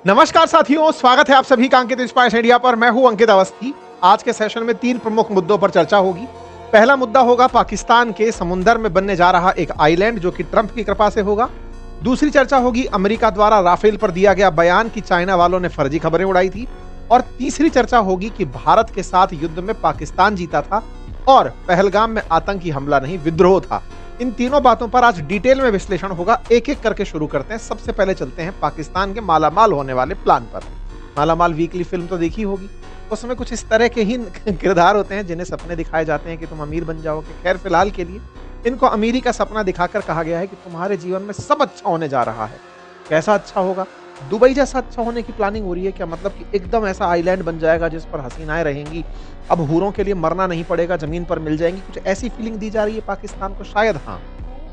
नमस्कार साथियों, स्वागत है आप सभी का अंकित इंस्पायर्स इंडिया पर। मैं हूं अंकित अवस्थी। आज के सेशन में 3 प्रमुख मुद्दों पर चर्चा होगी। पहला मुद्दा होगा पाकिस्तान के समुंदर में बनने जा रहा एक आइलैंड जो कि ट्रंप की कृपा से होगा। दूसरी चर्चा होगी अमेरिका द्वारा राफेल पर दिया गया बयान कि चाइना वालों ने फर्जी खबरें उड़ाई थी। और तीसरी चर्चा होगी कि भारत के साथ युद्ध में पाकिस्तान जीता था और पहलगाम में आतंकी हमला नहीं, विद्रोह था। इन तीनों बातों पर आज डिटेल में विश्लेषण होगा। एक एक करके शुरू करते हैं। सबसे पहले चलते हैं पाकिस्तान के मालामाल होने वाले प्लान पर। मालामाल वीकली फिल्म तो देखी होगी, उसमें कुछ इस तरह के ही किरदार होते हैं जिन्हें सपने दिखाए जाते हैं कि तुम अमीर बन जाओगे। खैर, फिलहाल के लिए इनको अमीरी का सपना दिखाकर कहा गया है कि तुम्हारे जीवन में सब अच्छा होने जा रहा है। कैसा अच्छा होगा? दुबई जैसा अच्छा होने की प्लानिंग हो रही है क्या? मतलब कि एकदम ऐसा आइलैंड बन जाएगा जिस पर हसीनाएं रहेंगी, अब हूरों के लिए मरना नहीं पड़ेगा, जमीन पर मिल जाएंगी। कुछ ऐसी फीलिंग दी जा रही है पाकिस्तान को, शायद। हाँ,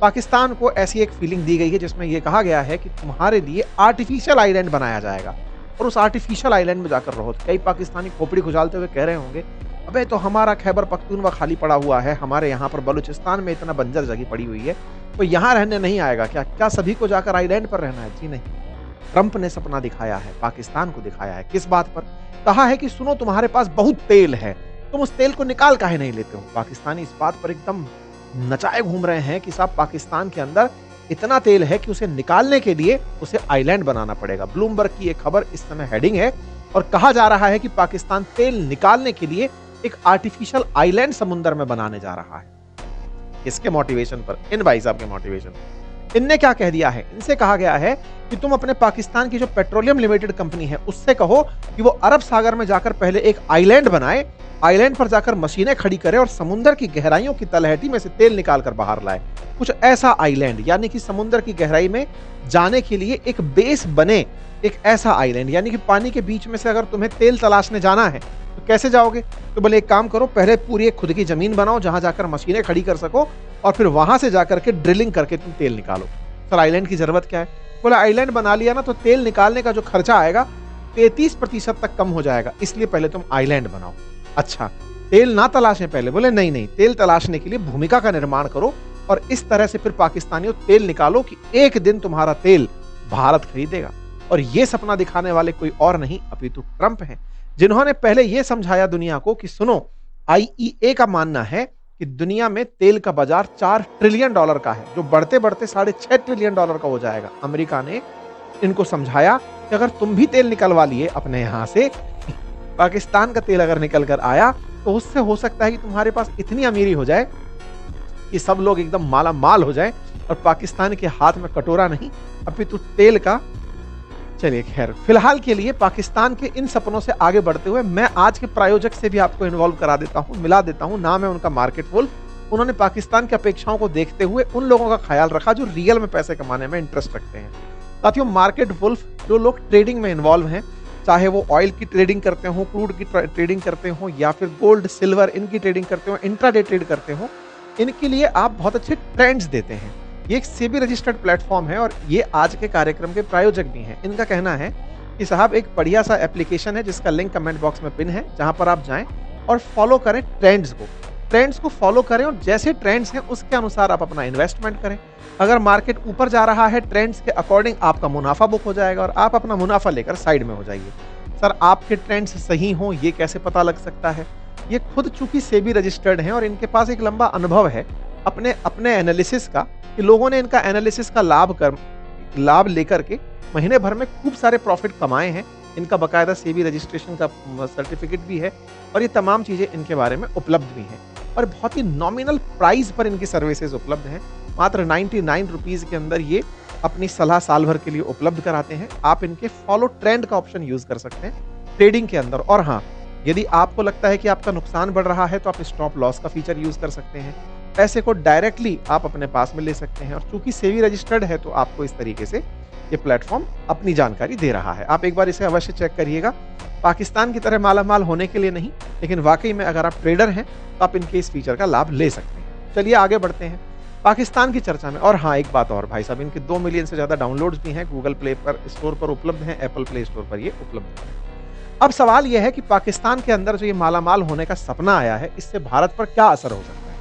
पाकिस्तान को ऐसी एक फीलिंग दी गई है जिसमें यह कहा गया है कि तुम्हारे लिए आर्टिफिशियल आइलैंड बनाया जाएगा और उस आर्टिफिशियल आइलैंड में जाकर रहो। कई पाकिस्तानी खोपड़ी खुजालते हुए कह रहे होंगे, अबे तो हमारा खैबर पख्तूनख्वा खाली पड़ा हुआ है, हमारे यहाँ पर बलूचिस्तान में इतना बंजर जगह पड़ी हुई है, तो यहाँ रहने नहीं आएगा क्या? क्या सभी को जाकर आइलैंड पर रहना है? जी नहीं। ट्रंप ने सपना दिखाया है, पाकिस्तान को दिखाया है। किस बात पर? कहा है कि सुनो, तुम्हारे पास बहुत तेल है, तुम उस तेल को निकाल काहे नहीं लेते हो? पाकिस्तानी इस बात पर एकदम नचाए घूम रहे हैं कि साहब पाकिस्तान के अंदर इतना तेल है कि उसे निकालने के लिए उसे आइलैंड बनाना पड़ेगा। ब्लूमबर्ग की एक खबर इस समय हेडिंग है और कहा जा रहा है कि पाकिस्तान तेल निकालने के लिए एक आर्टिफिशियल आइलैंड समुद्र में बनाने जा रहा है। इसके मोटिवेशन पर, इन भाई साहब के मोटिवेशन, इनने क्या कह दिया है? इनसे कहा गया है कि तुम अपने पाकिस्तान की जो पेट्रोलियम लिमिटेड कंपनी है उससे कहो कि वो अरब सागर में जाकर पहले एक आइलैंड बनाए, आइलैंड पर जाकर मशीनें खड़ी करे और समुद्र की गहराइयों की तलहटी में से तेल निकाल कर बाहर लाए। कुछ ऐसा आइलैंड, यानी कि समुद्र की गहराई में जाने के लिए एक बेस बने, एक ऐसा आइलैंड। यानी कि पानी के बीच में से अगर तुम्हें तेल तलाशने जाना है तो कैसे जाओगे? तो बोले एक काम करो, पहले पूरी एक खुद की जमीन बनाओ जहां जाकर मशीनें खड़ी कर सको और फिर वहां से जाकर के ड्रिलिंग करके तुम तेल निकालो। सर, आइलैंड की जरूरत क्या है? बोला आइलैंड बना लिया ना तो तेल निकालने का जो खर्चा आएगा 33% तक कम हो जाएगा, इसलिए पहले तुम आइलैंड बनाओ। अच्छा, तेल ना तलाशें पहले? बोले नहीं नहीं, तेल तलाशने के लिए भूमिका का निर्माण करो और इस तरह से फिर पाकिस्तानियों तेल निकालो कि एक दिन तुम्हारा तेल भारत खरीदेगा। और ये सपना दिखाने वाले कोई और नहीं अपितु ट्रंप हैं, जिन्होंने पहले यह समझाया दुनिया को कि सुनो, आईईए का मानना है कि दुनिया में तेल का बाजार $4 ट्रिलियन का है, जो बढ़ते बढ़ते $6.5 ट्रिलियन का हो जाएगा। अमेरिका ने इनको समझाया कि अगर तुम भी तेल निकलवा लिए अपने यहां से, पाकिस्तान का तेल अगर निकल कर आया तो उससे हो सकता है कि तुम्हारे पास इतनी अमीरी हो जाए कि सब लोग एकदम माला माल हो जाए और पाकिस्तान के हाथ में कटोरा नहीं अपितु तेल का। चलिए, खैर, फिलहाल के लिए पाकिस्तान के इन सपनों से आगे बढ़ते हुए मैं आज के प्रायोजक से भी आपको इन्वॉल्व करा देता हूं, मिला देता हूं। नाम है उनका मार्केट वुल्फ। उन्होंने पाकिस्तान की अपेक्षाओं को देखते हुए उन लोगों का ख्याल रखा जो रियल में पैसे कमाने में इंटरेस्ट रखते हैं। साथियों, मार्केट वुल्फ, जो लोग ट्रेडिंग में इन्वॉल्व हैं, चाहे वो ऑयल की ट्रेडिंग करते हो, क्रूड की ट्रेडिंग करते हो, या फिर गोल्ड सिल्वर इनकी ट्रेडिंग करते हो, इंट्राडे ट्रेड करते हो, इनके लिए आप बहुत अच्छे ट्रेंड्स देते हैं। ये एक सेबी रजिस्टर्ड प्लेटफॉर्म है और ये आज के कार्यक्रम के प्रायोजक भी हैं। इनका कहना है कि साहब एक बढ़िया सा एप्लीकेशन है जिसका लिंक कमेंट बॉक्स में पिन है, जहां पर आप जाएं और फॉलो करें ट्रेंड्स को फॉलो करें और जैसे ट्रेंड्स हैं उसके अनुसार आप अपना इन्वेस्टमेंट करें। अगर मार्केट ऊपर जा रहा है, ट्रेंड्स के अकॉर्डिंग आपका मुनाफा बुक हो जाएगा और आप अपना मुनाफा लेकर साइड में हो जाइए। सर, आपके ट्रेंड्स सही हों ये कैसे पता लग सकता है? ये खुद चूंकि सेबी रजिस्टर्ड हैं और इनके पास एक लंबा अनुभव है अपने एनालिसिस का, कि लोगों ने इनका एनालिसिस का लाभ लेकर के महीने भर में खूब सारे प्रॉफिट कमाए हैं। इनका बकायदा सेबी रजिस्ट्रेशन का सर्टिफिकेट भी है और ये तमाम चीजें इनके बारे में उपलब्ध भी हैं और बहुत ही नॉमिनल प्राइस पर इनकी सर्विसेज उपलब्ध हैं। मात्र 99 रुपीज के अंदर ये अपनी सलाह साल भर के लिए उपलब्ध कराते हैं। आप इनके फॉलो ट्रेंड का ऑप्शन यूज कर सकते हैं ट्रेडिंग के अंदर। और हाँ, यदि आपको लगता है कि आपका नुकसान बढ़ रहा है तो आप स्टॉप लॉस का फीचर यूज कर सकते हैं। पैसे को डायरेक्टली आप अपने पास में ले सकते हैं और चूंकि सेबी रजिस्टर्ड है तो आपको इस तरीके से ये प्लेटफॉर्म अपनी जानकारी दे रहा है। आप एक बार इसे अवश्य चेक करिएगा। पाकिस्तान की तरह मालामाल होने के लिए नहीं, लेकिन वाकई में अगर आप ट्रेडर हैं तो आप इनके इस फीचर का लाभ ले सकते हैं। चलिए आगे बढ़ते हैं पाकिस्तान की चर्चा में। और हाँ, एक बात और भाई साहब, इनके 2 मिलियन से ज्यादा डाउनलोड्स भी हैं, गूगल प्ले पर स्टोर पर उपलब्ध हैं, एप्पल प्ले स्टोर पर ये उपलब्ध है। अब सवाल यह है कि पाकिस्तान के अंदर जो ये मालामाल होने का सपना आया है, इससे भारत पर क्या असर हो सकता है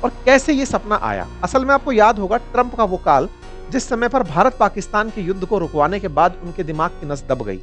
और कैसे ये सपना आया। असल में आपको याद होगा ट्रंप का वो काल जिस समय पर भारत पाकिस्तान के युद्ध को रुकवाने के बाद उनके दिमाग की नस दब गई।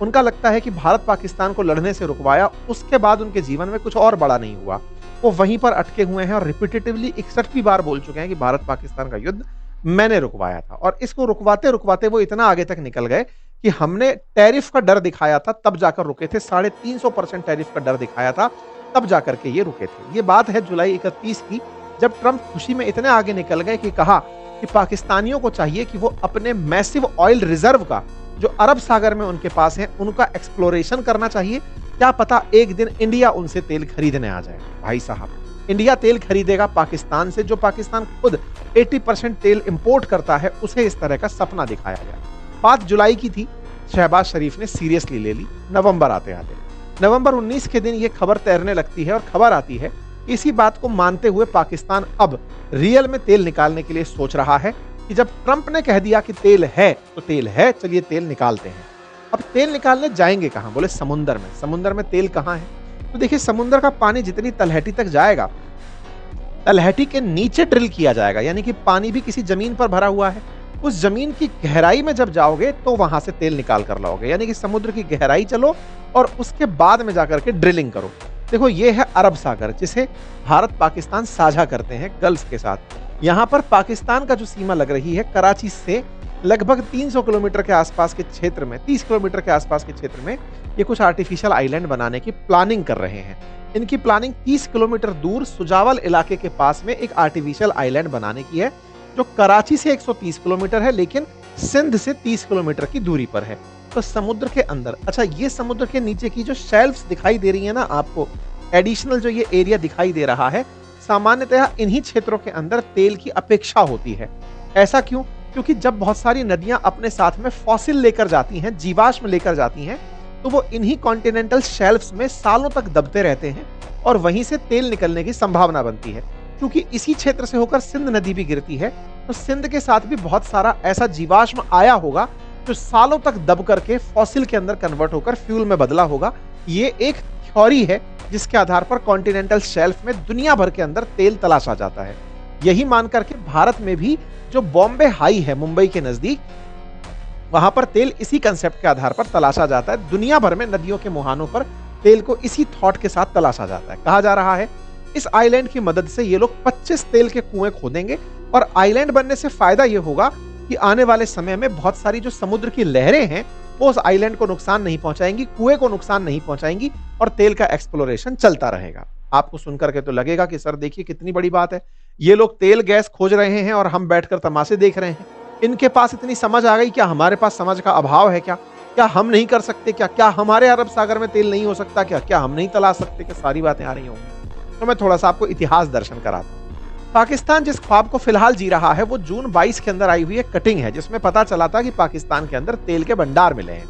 उनका लगता है कि भारत पाकिस्तान को लड़ने से रुकवाया, उसके बाद उनके जीवन में कुछ और बड़ा नहीं हुआ। वो वहीं पर अटके हुए हैं और रिपीटेटिवली 61वीं बार बोल चुके हैं कि भारत पाकिस्तान का युद्ध मैंने रुकवाया था। और इसको रुकवाते रुकवाते वो इतना आगे तक निकल गए कि हमने टैरिफ का डर दिखाया था, तब जाकर रुके थे। 350% टैरिफ का डर दिखाया था, तब जाकर के ये रुके थे। ये बात है जुलाई 31 की, जब ट्रंप खुशी में इतने आगे निकल गए कि कहा कि पाकिस्तानियों को चाहिए कि वो अपने मैसिव ऑयल रिजर्व का, जो अरब सागर में उनके पास है, उनका एक्सप्लोरेशन करना चाहिए। क्या पता एक दिन इंडिया उनसे तेल खरीदने आ जाए। भाई साहब, इंडिया तेल खरीदेगा पाकिस्तान से, जो पाकिस्तान खुद 80% तेल इंपोर्ट करता है, उसे इस तरह का सपना दिखाया गया। बात जुलाई की थी, शहबाज शरीफ ने सीरियसली ले ली। नवंबर आते आते नवंबर 19 के दिन ये खबर तैरने लगती है और खबर आती है, इसी बात को मानते हुए पाकिस्तान अब रियल में तेल निकालने के लिए सोच रहा है कि जब ट्रंप ने कह दिया कि तेल है तो तेल है, चलिए तेल निकालते हैं। अब तेल निकालने जाएंगे कहां? बोले समुंदर में। समुंदर में तेल कहां है? तो देखिए, समुंदर का पानी जितनी तलहटी तक जाएगा, तलहटी के नीचे ड्रिल किया जाएगा, यानी कि पानी भी किसी जमीन पर भरा हुआ है। उस जमीन की गहराई में जब जाओगे तो वहां से तेल निकाल कर लाओगे, यानी कि समुद्र की गहराई चलो और उसके बाद में जाकर के ड्रिलिंग करो। देखो, ये है अरब सागर, जिसे भारत पाकिस्तान साझा करते हैं गल्फ के साथ। यहाँ पर पाकिस्तान का जो सीमा लग रही है, कराची से लगभग 300 किलोमीटर के आसपास के क्षेत्र में, 30 किलोमीटर के आसपास के क्षेत्र में ये कुछ आर्टिफिशियल आइलैंड बनाने की प्लानिंग कर रहे हैं। इनकी प्लानिंग 30 किलोमीटर दूर सुजावल इलाके के पास में एक आर्टिफिशियल आइलैंड बनाने की है, जो कराची से 130 किलोमीटर है, लेकिन सिंध से 30 किलोमीटर की दूरी पर है। तो समुद्र के अंदर, अच्छा, ये समुद्र के नीचे की जो शेल्फ्स दिखाई दे रही है ना आपको, एडिशनल जो ये एरिया दिखाई दे रहा है, सामान्यतः इन्हीं क्षेत्रों के अंदर तेल की अपेक्षा होती है। ऐसा क्यों? क्योंकि जब बहुत सारी नदियां अपने साथ में फॉसिल लेकर जाती हैं, जीवाश्म लेकर जाती हैं, तो वो इन्हीं कॉन्टिनेंटल शेल्फ्स में सालों तक दबते रहते हैं और वहीं से तेल निकलने की संभावना बनती है। क्योंकि इसी क्षेत्र से होकर सिंध नदी भी गिरती है, तो सिंध के साथ भी बहुत सारा ऐसा जीवाश्म आया होगा जो सालों तक दब करके फॉसिल के अंदर कन्वर्ट होकर फ्यूल में बदला होगा। ये एक थ्योरी है जिसके आधार पर कॉन्टिनेंटल शेल्फ में दुनिया भर के अंदर तेल तलाशा जाता है। यही मान करके भारत में भी जो बॉम्बे हाई है, मुंबई के नजदीक, वहां पर तेल इसी कंसेप्ट के आधार पर तलाशा जाता है। दुनिया भर में नदियों के मुहानों पर तेल को इसी थॉट के साथ तलाशा जाता है। कहा जा रहा है इस आइलैंड की मदद से ये लोग 25 तेल के कुएं खोदेंगे और आइलैंड बनने से फायदा ये होगा कि आने वाले समय में बहुत सारी जो समुद्र की लहरें हैं वो उस आइलैंड को नुकसान नहीं पहुंचाएंगी, कुएं को नुकसान नहीं पहुंचाएंगी और तेल का एक्सप्लोरेशन चलता रहेगा। आपको सुनकर के तो लगेगा कि सर देखिए कितनी बड़ी बात है, ये लोग तेल गैस खोज रहे हैं और हम बैठकर तमाशे देख रहे हैं। इनके पास इतनी समझ आ गई, क्या हमारे पास समझ का अभाव है? क्या हम नहीं कर सकते? क्या हमारे अरब सागर में तेल नहीं हो सकता? क्या हम नहीं तलाश सकते? क्या सारी बातें आ रही होंगी? तो मैं थोड़ा सा आपको इतिहास दर्शन कराता हूं। पाकिस्तान जिस ख्वाब को फिलहाल जी रहा है वो जून 22 के अंदर आई हुई एक कटिंग है, जिसमें पता चला था कि पाकिस्तान के अंदर तेल के भंडार मिले हैं,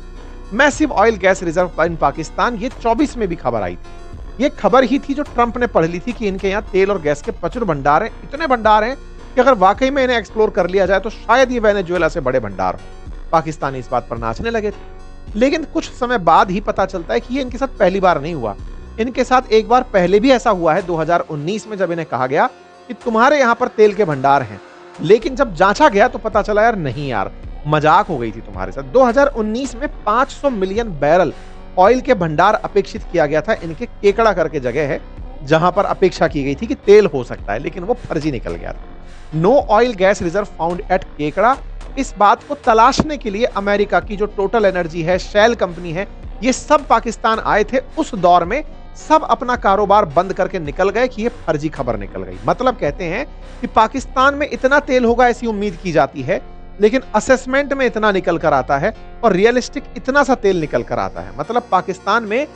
massive oil gas reserve in Pakistan. ये 24 में भी खबर आई थी। ये खबर ही थी जो ट्रंप ने पढ़ ली थी कि इनके यहाँ तेल और गैस के प्रचुर भंडार हैं, इतने भंडार हैं कि अगर वाकई में इन्हें एक्सप्लोर कर लिया जाए तो शायद ये वेनेजुएला से बड़े भंडार हो। पाकिस्तानी इस बात पर नाचने लगे थे। लेकिन कुछ समय बाद ही पता चलता है कि ये इनके साथ पहली बार नहीं हुआ। इनके साथ एक बार पहले भी ऐसा हुआ है 2019 में, जब इन्हें कहा गया कि तुम्हारे यहां पर तेल के भंडार हैं, लेकिन जब जांचा गया तो पता चला यार नहीं यार, मजाक हो गई थी तुम्हारे साथ। 2019 में 500 मिलियन बैरल ऑयल के भंडार अपेक्षित किया गया था। इनके केकड़ा करके जगह है जहां पर अपेक्षा की गई थी कि तेल हो सकता है, लेकिन वो फर्जी निकल गया था। No oil gas reserve found at Kekda. इस बात को तलाशने के लिए अमेरिका की जो टोटल एनर्जी है, शेल कंपनी है, ये सब पाकिस्तान आए थे। उस दौर में सब अपना कारोबार बंद करके निकल गए कि ये फर्जी खबर निकल गई। मतलब कहते हैं कि पाकिस्तान में इतना तेल होगा ऐसी उम्मीद की जाती है, लेकिन असेसमेंट में इतना निकल कर आता है और रियलिस्टिक इतना सा तेल निकल कर आता है। मतलब पाकिस्तान में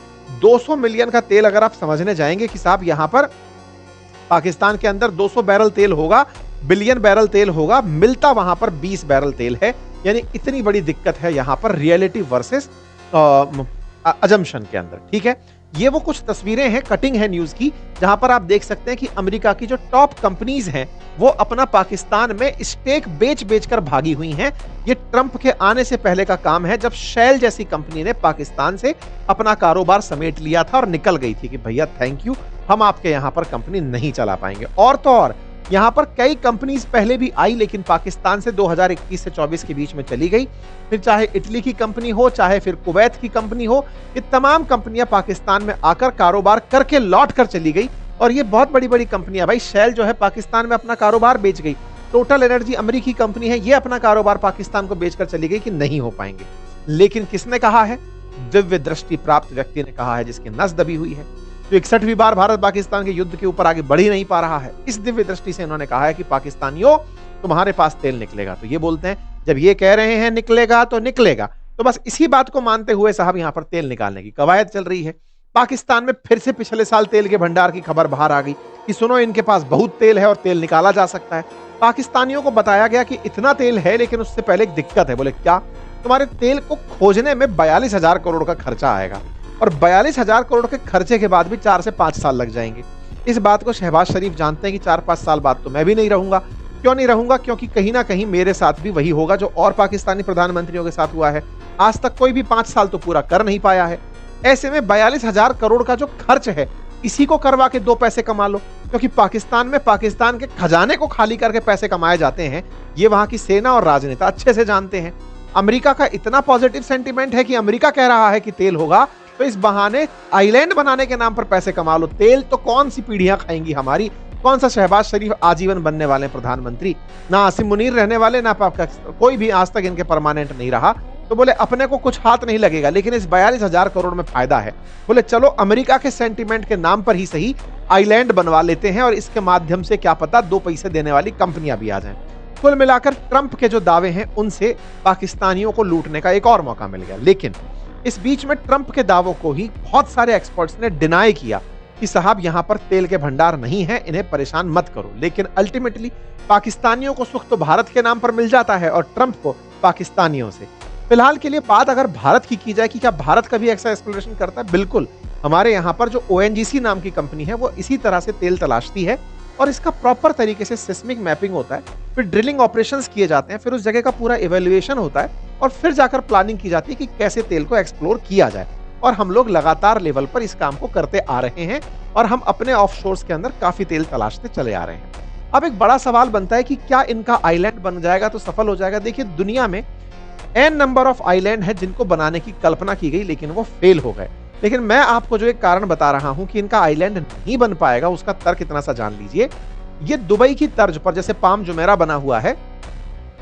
200 मिलियन का तेल अगर आप समझने जाएंगे कि साहब यहां पर पाकिस्तान के अंदर 200 बैरल तेल होगा, बिलियन बैरल तेल होगा, मिलता वहां पर 20 बैरल तेल है। यानी इतनी बड़ी दिक्कत है यहां पर रियलिटी वर्सेस अजम्पशन के अंदर। ठीक है, ये वो कुछ तस्वीरें हैं, कटिंग है न्यूज की, जहां पर आप देख सकते हैं कि अमेरिका की जो टॉप कंपनीज हैं वो अपना पाकिस्तान में स्टेक बेच कर भागी हुई हैं। ये ट्रंप के आने से पहले का काम है, जब शेल जैसी कंपनी ने पाकिस्तान से अपना कारोबार समेट लिया था और निकल गई थी कि भैया थैंक यू, हम आपके यहां पर कंपनी नहीं चला पाएंगे। और तो और यहां पर कई कंपनीज पहले भी आई, लेकिन पाकिस्तान से 2021 से 24 के बीच में चली गई। फिर चाहे इटली की कंपनी हो, चाहे फिर कुवैत की कंपनी हो, ये तमाम कंपनियां पाकिस्तान में आकर कारोबार करके लौट कर चली गई। और ये बहुत बड़ी बड़ी कंपनियां, भाई शेल जो है पाकिस्तान में अपना कारोबार बेच गई, टोटल एनर्जी अमेरिकी कंपनी है, ये अपना कारोबार पाकिस्तान को बेचकर चली गई कि नहीं हो पाएंगे। लेकिन किसने कहा है? दिव्य दृष्टि प्राप्त व्यक्ति ने कहा है, जिसकी नस दबी हुई है, जो 61वीं बार भारत पाकिस्तान के युद्ध के ऊपर आगे बढ़ ही नहीं पा रहा है। इस दिव्य दृष्टि से इन्होंने कहा है कि पाकिस्तानियों, तुम्हारे पास तेल निकलेगा। तो ये बोलते हैं, जब ये कह रहे हैं निकलेगा तो निकलेगा, तो बस इसी बात को मानते हुए साहब यहां पर तेल निकालने की कवायद चल रही है। पाकिस्तान में फिर से पिछले साल तेल के भंडार की खबर बाहर आ गई कि सुनो, इनके पास बहुत तेल है और तेल निकाला जा सकता है। पाकिस्तानियों को बताया गया कि इतना तेल है, लेकिन उससे पहले एक दिक्कत है। बोले क्या? तुम्हारे तेल को खोजने में 42,000 करोड़ का खर्चा आएगा, और 42,000 करोड़ के खर्चे के बाद भी 4 से 5 साल लग जाएंगे। इस बात को शहबाज शरीफ जानते हैं कि 4-5 साल बाद तो मैं भी नहीं रहूंगा। क्यों नहीं रहूंगा? क्योंकि कहीं ना कहीं मेरे साथ भी वही होगा जो और पाकिस्तानी प्रधानमंत्रियों के साथ हुआ है। आज तक कोई भी 5 साल तो पूरा कर नहीं पाया है। ऐसे में 42,000 करोड़ का जो खर्च है, इसी को करवा के 2 पैसे कमा लो। क्योंकि पाकिस्तान में पाकिस्तान के खजाने को खाली करके पैसे कमाए जाते हैं, ये वहां की सेना और राजनेता अच्छे से जानते हैं। अमेरिका का इतना पॉजिटिव सेंटीमेंट है कि अमेरिका कह रहा है कि तेल होगा, तो इस बहाने आइलैंड बनाने के नाम पर पैसे कमा लो। तेल तो कौन सी पीढ़ियां खाएंगी हमारी? कौन सा शहबाज शरीफ आजीवन बनने वाले प्रधानमंत्री? ना आसिम मुनीर रहने वाले, ना कोई भी आज तक इनके परमानेंट नहीं रहा। तो बोले अपने को कुछ हाथ नहीं लगेगा, लेकिन इस 42,000 करोड़ में फायदा है। बोले चलो अमेरिका के सेंटीमेंट के नाम पर ही सही आइलैंड बनवा लेते हैं, और इसके माध्यम से क्या पता 2 पैसे देने वाली कंपनियां भी आ जाएं। कुल मिलाकर ट्रंप के जो दावे हैं, उनसे पाकिस्तानियों को लूटने का एक और मौका मिल गया। लेकिन इस बीच में ट्रंप के दावों को ही बहुत सारे एक्सपर्ट्स ने डिनाई किया कि साहब यहां पर तेल के भंडार नहीं है, इन्हें परेशान मत करो। लेकिन अल्टीमेटली पाकिस्तानियों को सुख तो भारत के नाम पर मिल जाता है, और ट्रंप को पाकिस्तानियों से। फिलहाल के लिए बात अगर भारत की जाए कि क्या भारत कभी ऐसा एक्सप्लोरेशन करता है? बिल्कुल। हमारे यहां पर जो ONGC नाम की कंपनी है, वो इसी तरह से तेल तलाशती है, और इसका प्रॉपर तरीके से सिस्मिक मैपिंग होता है, फिर ड्रिलिंग ऑपरेशंस किए जाते हैं, फिर उस जगह का पूरा इवैल्यूएशन होता है, और फिर जाकर प्लानिंग की जाती है कि कैसे तेल को एक्सप्लोर किया जाए। और हम लोग लगातार लेवल पर इस काम को करते आ रहे हैं, और हम अपने ऑफशोर्स के अंदर काफी तेल तलाशते चले आ रहे हैं। अब एक बड़ा सवाल बनता है कि क्या इनका आइलैंड बन जाएगा तो सफल हो जाएगा? देखिए, दुनिया में n नंबर ऑफ आइलैंड है जिनको बनाने की कल्पना की गई, लेकिन वो फेल हो गए। लेकिन मैं आपको जो एक कारण बता रहा हूं कि इनका आइलैंड नहीं बन पाएगा, उसका तर्क इतना सा जान लीजिए। ये दुबई की तर्ज पर जैसे पाम जुमेरा बना हुआ है,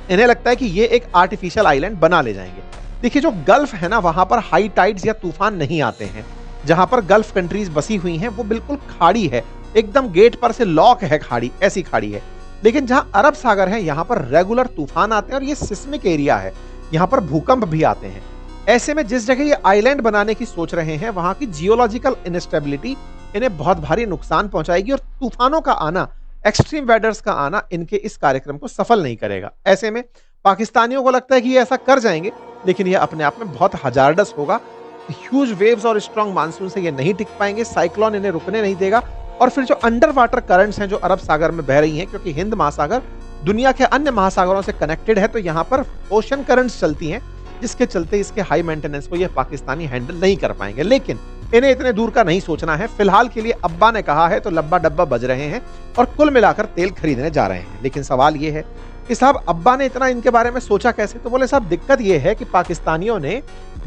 इन्हें लगता है कि ये एक आर्टिफिशियल आइलैंड बना ले जाएंगे। देखिए, जो गल्फ है ना, वहां पर हाई टाइड्स या तूफान नहीं आते हैं। जहां पर गल्फ कंट्रीज बसी हुई हैं, वो बिल्कुल खाड़ी है, एकदम गेट पर से लॉक है खाड़ी, ऐसी खाड़ी है। लेकिन जहां अरब सागर है, यहां पर रेगुलर तूफान आते हैं, और ये सिस्मिक एरिया है, यहां पर भूकंप भी आते हैं। ऐसे में जिस जगह ये आइलैंड बनाने की सोच रहे हैं, वहां की जियोलॉजिकल इनस्टेबिलिटी इन्हें बहुत भारी नुकसान पहुंचाएगी, और तूफानों का आना, एक्सट्रीम वेदर्स का आना इनके इस कार्यक्रम को सफल नहीं करेगा। ऐसे में पाकिस्तानियों को लगता है कि ये ऐसा कर जाएंगे, लेकिन ये अपने आप में बहुत हजारडस होगा। ह्यूज वेव्स और स्ट्रॉन्ग मानसून से ये नहीं टिक पाएंगे, साइक्लोन इन्हें रुकने नहीं देगा, और फिर जो अंडर वाटर करंट्स हैं जो अरब सागर में बह रही हैं, क्योंकि हिंद महासागर दुनिया के अन्य महासागरों से कनेक्टेड है, तो यहाँ पर ओशन करंट्स चलती हैं, जिसके चलते इसके हाई मेंटेनेंस को ये पाकिस्तानी हैंडल नहीं कर पाएंगे। लेकिन इन्हें इतने दूर का नहीं सोचना है। फिलहाल के लिए अब्बा ने कहा है तो लब्बा डब्बा बज रहे हैं, और कुल मिलाकर तेल खरीदने जा रहे हैं। लेकिन सवाल ये है कि साहब अब्बा ने इतना इनके बारे में सोचा कैसे? तो बोले साहब, दिक्कत ये है कि पाकिस्तानियों ने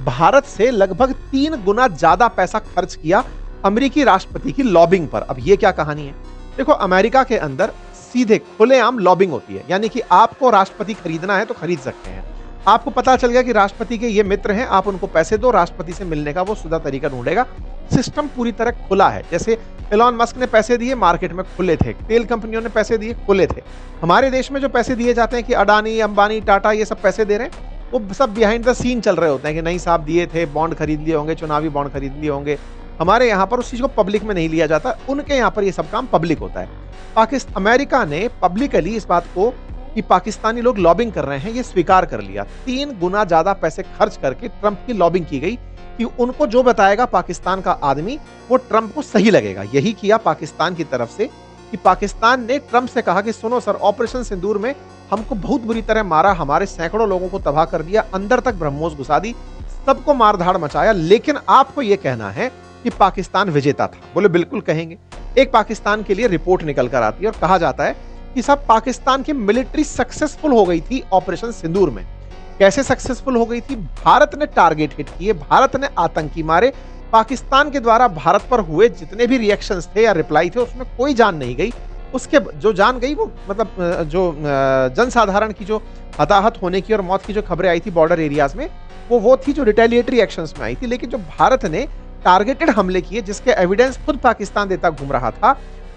भारत से लगभग 3 गुना ज्यादा पैसा खर्च किया अमेरिकी राष्ट्रपति की लॉबिंग पर। अब ये क्या कहानी है? देखो, अमेरिका के अंदर सीधे खुलेआम लॉबिंग होती है, यानी कि आपको राष्ट्रपति खरीदना है तो खरीद सकते हैं। आपको पता चल गया कि राष्ट्रपति के ये मित्र हैं, आप उनको पैसे दो, राष्ट्रपति से मिलने का वो सुधा तरीका ढूंढेगा। सिस्टम पूरी तरह खुला है। जैसे एलॉन मस्क ने पैसे दिए, मार्केट में खुले थे। तेल कंपनियों ने पैसे दिए, खुले थे। हमारे देश में जो पैसे दिए जाते हैं कि अडानी, अंबानी, टाटा, ये सब पैसे दे रहे हैं, वो सब बिहाइंड द सीन चल रहे होते हैं कि नहीं साहब दिए थे, बॉन्ड खरीद लिए होंगे, चुनावी बॉन्ड खरीद लिए होंगे। हमारे यहाँ पर उस चीज को पब्लिक में नहीं लिया जाता, उनके यहाँ पर ये सब काम पब्लिक होता है। अमेरिका ने पब्लिकली इस बात को कि पाकिस्तानी लोग लॉबिंग कर रहे हैं, ये स्वीकार कर लिया। 3 गुना ज्यादा पैसे खर्च करके ट्रंप की लॉबिंग की गई कि उनको जो बताएगा पाकिस्तान का आदमी, वो ट्रंप को सही लगेगा। यही किया पाकिस्तान की तरफ से कि पाकिस्तान ने ट्रंप से कहा कि सुनो सर, ऑपरेशन सिंदूर में हमको बहुत बुरी तरह मारा, हमारे सैकड़ों लोगों को तबाह कर दिया, अंदर तक ब्रह्मोस घुसा दी, सबको मारधाड़ मचाया, लेकिन आपको यह कहना है कि पाकिस्तान विजेता था। बोले बिल्कुल कहेंगे। एक पाकिस्तान के लिए रिपोर्ट निकल कर आती है और कहा जाता है कि साहब पाकिस्तान की मिलिट्री सक्सेसफुल हो गई थी ऑपरेशन सिंदूर में। कैसे सक्सेसफुल हो गई थी? भारत ने टारगेट हिट किए, भारत ने आतंकी मारे, पाकिस्तान के द्वारा भारत पर हुए जितने भी रिएक्शंस थे या रिप्लाई थे उसमें कोई जान नहीं गई। उसके जो जान गई वो मतलब जो जनसाधारण की जो हताहत होने की और मौत की जो खबरें आई थी बॉर्डर एरियाज में, वो थी जो रिटेलिएटरी एक्शंस में आई थी। लेकिन जो भारत ने टारगेटेड हमले किए जिसके एविडेंस खुद पाकिस्तान देता घूम रहा था,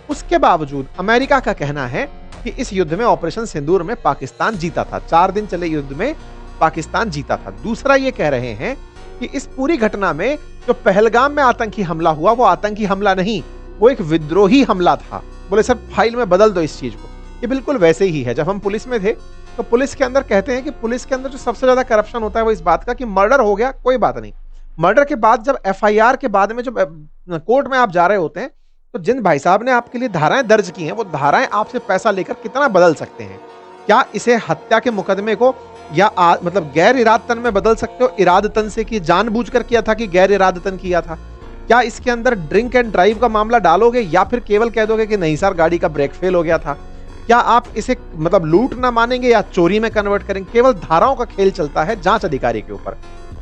उसके बावजूद अमेरिका का कहना है कि इस युद्ध में ऑपरेशन सिंदूर में पाकिस्तान जीता था। 4 दिन चले युद्ध में पाकिस्तान जीता था। दूसरा ये कह रहे हैं कि इस पूरी घटना में जो पहलगाम में आतंकी हमला हुआ वो आतंकी हमला नहीं, वो एक विद्रोही हमला था। बोले सर फाइल में बदल दो इस चीज को। ये बिल्कुल वैसे ही है। जब हम पुलिस में थे तो पुलिस के अंदर कहते हैं कि पुलिस के अंदर जो सबसे ज्यादा करप्शन होता है वो इस बात का कि मर्डर हो गया कोई बात नहीं, मर्डर के बाद जब एफआईआर के बाद में जब कोर्ट में आप जा रहे होते हैं तो जिन भाई साहब ने आपके लिए धाराएं दर्ज की हैं वो धाराएं आपसे पैसा लेकर कितना बदल सकते हैं। क्या इसे हत्या के मुकदमे को या मतलब गैर इरादतन में बदल सकते हो? इरादतन से कि जानबूझकर किया था कि गैर इरादतन किया था? क्या इसके अंदर ड्रिंक एंड ड्राइव का मामला डालोगे या फिर केवल कह दोगे कि नहीं सर गाड़ी का ब्रेक फेल हो गया था? क्या आप इसे मतलब लूट ना मानेंगे या चोरी में कन्वर्ट करेंगे? केवल धाराओं का खेल चलता है जांच अधिकारी के ऊपर।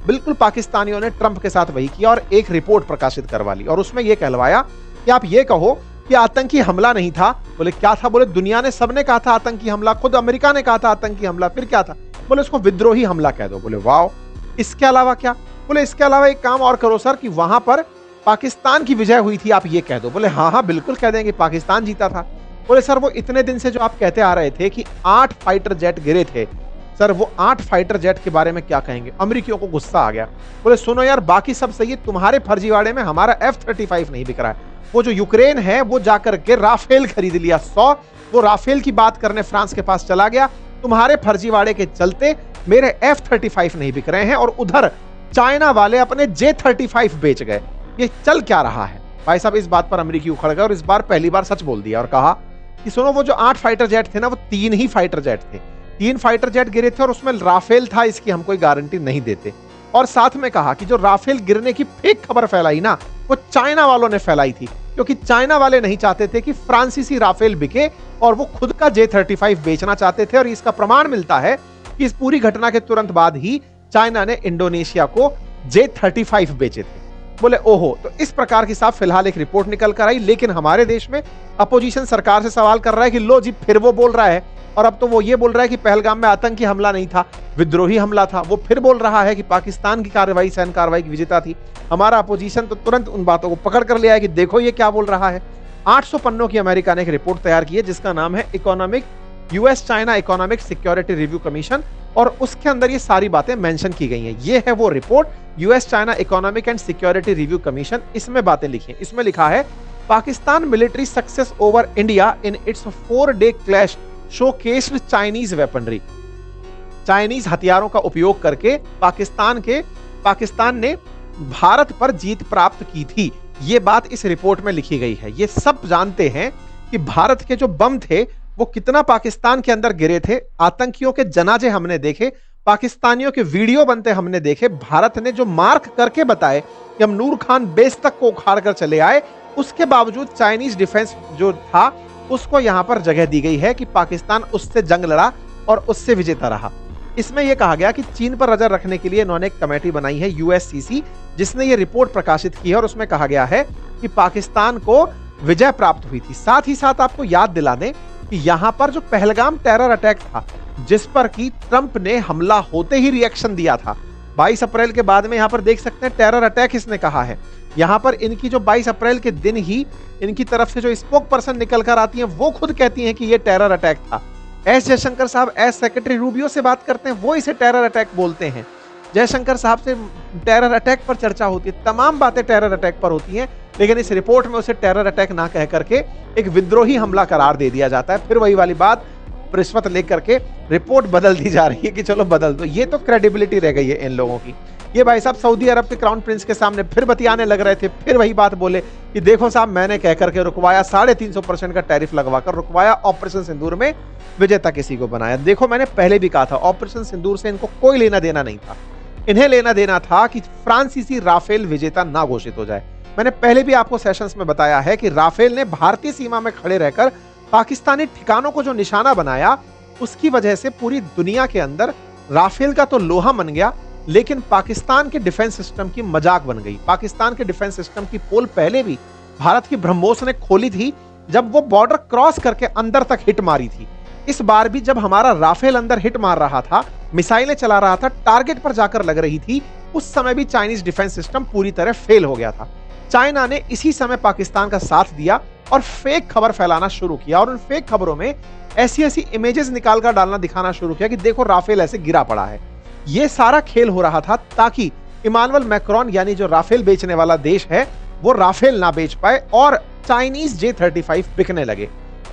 बिल्कुल पाकिस्तानियों ने ट्रंप के साथ वही किया और एक रिपोर्ट प्रकाशित करवा ली और उसमें यह कहलवाया कि आप ये कहो कि आतंकी हमला नहीं था। बोले क्या था? बोले दुनिया ने सबने कहा था आतंकी हमला, खुद अमेरिका ने कहा था आतंकी हमला, फिर क्या था? बोले उसको विद्रोही हमला कह दो। बोले वाह, इसके अलावा क्या? बोले इसके अलावा एक काम और करो सर कि वहां पर पाकिस्तान की विजय हुई थी, आप ये कह दो। बोले हाँ हाँ बिल्कुल कह देंगे पाकिस्तान जीता था। बोले सर वो इतने दिन से जो आप कहते आ रहे थे कि 8 फाइटर जेट गिरे थे, सर वो 8 फाइटर जेट के बारे में क्या कहेंगे? अमेरिकियों को गुस्सा आ गया। बोले सुनो यार बाकी सब सही है, तुम्हारे फर्जीवाड़े में हमारा F-35 नहीं बिक रहा है। वो जो यूक्रेन है वो जाकर के राफेल खरीद लिया 100, वो राफेल की बात करने फ्रांस के पास चला गया। तुम्हारे फर्जीवाड़े के चलते मेरे F-35 नहीं बिक रहे हैं और उधर चाइना वाले अपने J-35 बेच गए। ये चल क्या रहा है? भाई साहब इस बात पर अमेरिकी उखड़ गए और इस बार पहली बार सच बोल दिया और कहा कि सुनो वो जो 8 फाइटर जेट थे ना वो 3 ही फाइटर जेट थे, 3 फाइटर जेट गिरे थे और उसमें राफेल था, इसकी हम कोई गारंटी नहीं देते। और साथ में कहा कि जो राफेल गिरने की फेक खबर फैलाई ना वो चाइना वालों ने फैलाई थी, क्योंकि चाइना वाले नहीं चाहते थे कि फ्रांसीसी राफेल बिके और वो खुद का J-35 बेचना चाहते थे। और इसका प्रमाण मिलता है कि इस पूरी घटना के तुरंत बाद ही चाइना ने इंडोनेशिया को J-35 बेचे थे। बोले ओहो, तो इस प्रकार की साहब फिलहाल एक रिपोर्ट निकल कर आई। लेकिन हमारे देश में अपोजिशन सरकार से सवाल कर रहा है कि लो जी फिर वो बोल रहा है, और अब तो वो ये बोल रहा है कि पहलगाम में आतंकी हमला नहीं था, विद्रोही हमला था। वो फिर बोल रहा है कि पाकिस्तान की कार्रवाई सैन्य कार्रवाई की विजेता थी। हमारा अपोजिशन तो तुरंत उन बातों को पकड़ कर लिया है कि देखो ये क्या बोल रहा है। 800 पन्नों की अमेरिका ने एक रिपोर्ट तैयार की है जिसका नाम है US China economic security review commission, और उसके अंदर ये सारी बातें मेंशन की गई हैं। ये है वो report US China economic and security review commission. इसमें बातें लिखी हैं। इसमें लिखा है Pakistan military success over India in its 4-day clash showcased Chinese weaponry. Chinese हथियारों का उपयोग करके पाकिस्तान ने भारत पर जीत प्राप्त की थी। ये बात इस रिपोर्ट में लिखी गई है। ये सब जानते हैं कि भारत के जो बम थे वो कितना पाकिस्तान के अंदर गिरे थे। आतंकियों के जनाजे हमने देखे, पाकिस्तानियों के वीडियो बनते हमने देखे। भारत ने जो मार्क करके बताए कि हम नूर खान बेस तक को उखाड़ कर चले आए, उसके बावजूद चाइनीज डिफेंस जो था उसको यहां पर जगह दी गई है कि पाकिस्तान उससे जंग लड़ा और उससे विजेता रहा। इसमें यह कहा गया कि चीन पर नजर रखने के लिए इन्होंने एक कमेटी बनाई है USCC, जिसने ये रिपोर्ट प्रकाशित की है और उसमें कहा गया है कि पाकिस्तान को विजय प्राप्त हुई थी। साथ ही साथ आपको याद दिला दें कि यहां पर जो पहलगाम टेरर अटैक था जिस पर कि ट्रंप ने हमला होते ही रिएक्शन दिया था, 22 अप्रैल के बाद में यहां पर देख सकते हैं टेरर अटैक इसने कहा है। यहां पर इनकी जो 22 अप्रैल के दिन ही इनकी तरफ से जो स्पोक पर्सन निकल कर आती हैं वो खुद कहती हैं कि ये टेरर अटैक था। एस जयशंकर साहब सेक्रेटरी रूबियो से बात करते हैं, वो इसे टेरर अटैक बोलते हैं। जयशंकर साहब से टेरर अटैक पर चर्चा होती है, तमाम बातें टेरर अटैक पर होती हैं, लेकिन इस रिपोर्ट में उसे टेरर अटैक ना कह करके एक विद्रोही हमला करार दे दिया जाता है। फिर वही वाली बात रिश्वत लेकर के रिपोर्ट बदल दी जा रही है कि चलो बदल दो। ये तो क्रेडिबिलिटी रह गई है इन लोगों की। ये भाई साहब सऊदी अरब के क्राउन प्रिंस के सामने फिर बतियाने लग रहे थे, फिर वही बात बोले कि देखो साहब मैंने कह करके रुकवाया, 350% का टैरिफ लगवाकर रुकवाया, ऑपरेशन सिंदूर में विजेता किसी को बनाया। देखो मैंने पहले भी कहा था ऑपरेशन सिंदूर से इनको कोई लेना देना नहीं था। इन्हें लेना देना था कि फ्रांसीसी राफेल विजेता ना घोषित हो जाए। मैंने पहले भी आपको सेशंस में बताया है कि राफेल ने भारतीय सीमा में खड़े रहकर पाकिस्तानी ठिकानों को जो निशाना बनाया, उसकी वजह से पूरी दुनिया के अंदर राफेल का तो लोहा मन गया, लेकिन पाकिस्तान के डिफेंस सिस्टम की मजाक बन गई। पाकिस्तान के डिफेंस सिस्टम की पोल पहले भी भारत की ब्रह्मोस ने खोली थी, जब वो बॉर्डर क्रॉस करके अंदर तक हिट मारी थी। इस बार भी जब हमारा राफेल अंदर हिट मार रहा था, मिसाइलें चला रहा था, टारगेट पर जाकर लग रही थी, उस समय भी चाइनीज डिफेंस सिस्टम पूरी तरह फेल हो गया था। चाइना ने इसी समय पाकिस्तान का साथ दिया और फेक खबर फैलाना शुरू किया, और उन फेक खबरों में ऐसी ऐसी इमेजेस निकालकर डालना, दिखाना शुरू किया कि देखो राफेल ऐसे गिरा पड़ा है। यह सारा खेल हो रहा था ताकि इमानुएल मैक्रोन यानी जो राफेल बेचने वाला देश है, वो राफेल ना बेच पाए और चाइनीज J-35 बिकने लगे।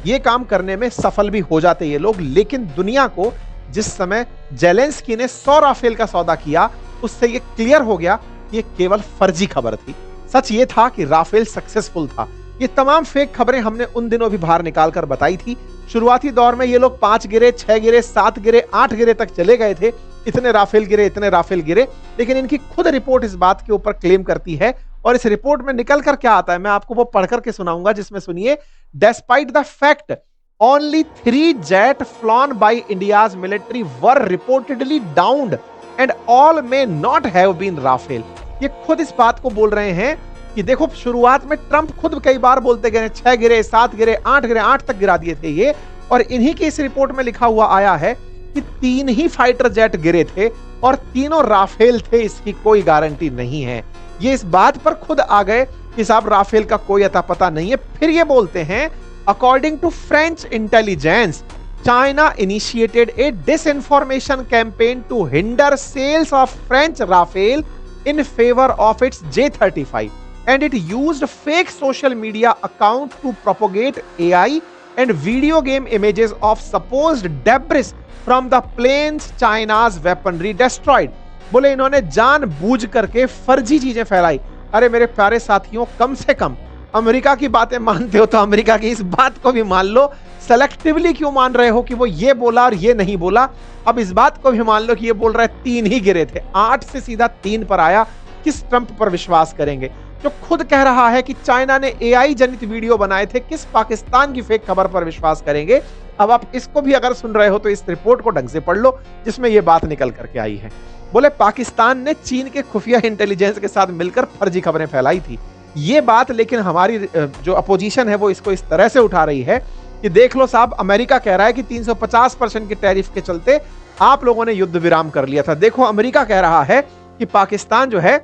ये काम करने में सफल भी हो जाते ये लोग, लेकिन दुनिया को जिस समय जेलेंस्की ने 100 राफेल का सौदा किया, उससे ये क्लियर हो गया कि ये केवल फर्जी खबर थी। सच ये था कि राफेल सक्सेसफुल था। ये तमाम फेक खबरें हमने उन दिनों भी बाहर निकालकर बताई थी। शुरुआती दौर में ये लोग 5 गिरे, 6 गिरे, 7 गिरे, 8 गिरे तक चले गए थे, इतने राफेल गिरे, इतने राफेल गिरे। लेकिन इनकी खुद रिपोर्ट इस बात के ऊपर क्लेम करती है, और इस रिपोर्ट में निकल कर क्या आता है मैं आपको वो पढ़कर के सुनाऊंगा, जिसमें सुनिए, despite the fact only 3 jet flown by India's military were reportedly downed and all may not have been Rafale। ये खुद इस बात को बोल रहे हैं कि देखो, शुरुआत में ट्रंप खुद कई बार बोलते गए 6 गिरे, 7 गिरे, 8 गिरे, 8 तक गिरा दिए थे ये, और इन्हीं की इस रिपोर्ट में लिखा हुआ आया है कि 3 ही फाइटर जेट गिरे थे और तीनों राफेल थे, इसकी कोई गारंटी नहीं है। ये इस बात पर खुद आ गए कि साहब राफेल का कोई अता पता नहीं है। फिर ये बोलते हैं, according to French intelligence, China initiated a disinformation campaign to hinder sales of French Rafale in favor of its J-35, and it used fake social media accounts to propagate AI and video game images of supposed debris from the planes China's weaponry destroyed। बोले इन्होंने जानबूझ करके फर्जी चीजें फैलाई। अरे मेरे प्यारे साथियों, कम से कम अमेरिका की बातें मानते हो तो अमेरिका की इस बात को भी मान लो। सेलेक्टिवली क्यों मान रहे हो कि वो ये बोला और ये नहीं बोला? अब इस बात को भी मान लो कि ये बोल रहा है 3 ही गिरे थे, 8 से सीधा 3 पर आया। किस ट्रंप पर विश्वास करेंगे जो खुद कह रहा है कि चाइना ने AI जनित वीडियो बनाए थे? किस पाकिस्तान की फेक खबर पर विश्वास करेंगे? अब आप इसको भी अगर सुन रहे हो तो इस रिपोर्ट को ढंग से पढ़ लो, जिसमें यह बात निकल करके आई है। बोले पाकिस्तान ने चीन के खुफिया इंटेलिजेंस के साथ मिलकर फर्जी खबरें फैलाई थी। ये बात लेकिन हमारी जो अपोजिशन है वो इसको इस तरह से उठा रही है कि देख लो साहब, अमेरिका कह रहा है कि 350% के टैरिफ के चलते आप लोगों ने युद्ध विराम कर लिया था। देखो अमेरिका कह रहा है कि पाकिस्तान जो है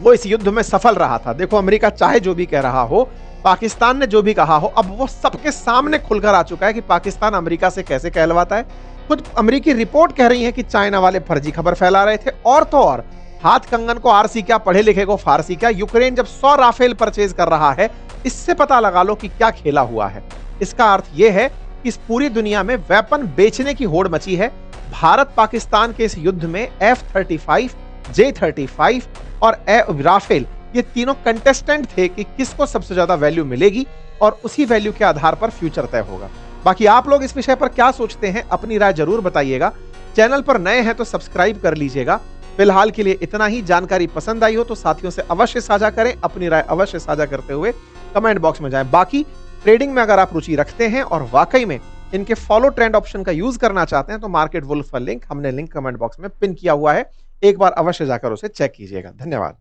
वो इस युद्ध में सफल रहा था। देखो अमेरिका चाहे जो भी कह रहा हो, पाकिस्तान ने जो भी कहा हो, अब वो सबके सामने खुलकर आ चुका है कि पाकिस्तान अमेरिका से कैसे कहलवाता है। खुद अमेरिकी रिपोर्ट कह रही है कि चाइना वाले फर्जी खबर फैला रहे थे। और तो और हाथ कंगन को आरसी क्या, पढ़े लिखे को फारसी क्या। यूक्रेन जब 100 राफेल परचेज कर रहा है, इससे पता लगा लो कि क्या खेला हुआ है। इसका अर्थ यह है कि इस पूरी दुनिया में वेपन बेचने की होड़ मची है। भारत पाकिस्तान के इस युद्ध में F-35, J-35 और राफेल, ये तीनों कंटेस्टेंट थे कि किसको सबसे ज्यादा वैल्यू मिलेगी, और उसी वैल्यू के आधार पर फ्यूचर तय होगा। बाकी आप लोग इस विषय पर क्या सोचते हैं, अपनी राय जरूर बताइएगा। चैनल पर नए हैं तो सब्सक्राइब कर लीजिएगा। फिलहाल के लिए इतना ही। जानकारी पसंद आई हो तो साथियों से अवश्य साझा करें, अपनी राय अवश्य साझा करते हुए कमेंट बॉक्स में जाएं। बाकी ट्रेडिंग में अगर आप रुचि रखते हैं और वाकई में इनके फॉलो ट्रेंड ऑप्शन का यूज करना चाहते हैं तो मार्केट वुल्फ का लिंक, हमने लिंक कमेंट बॉक्स में पिन किया हुआ है, एक बार अवश्य जाकर उसे चेक कीजिएगा। धन्यवाद।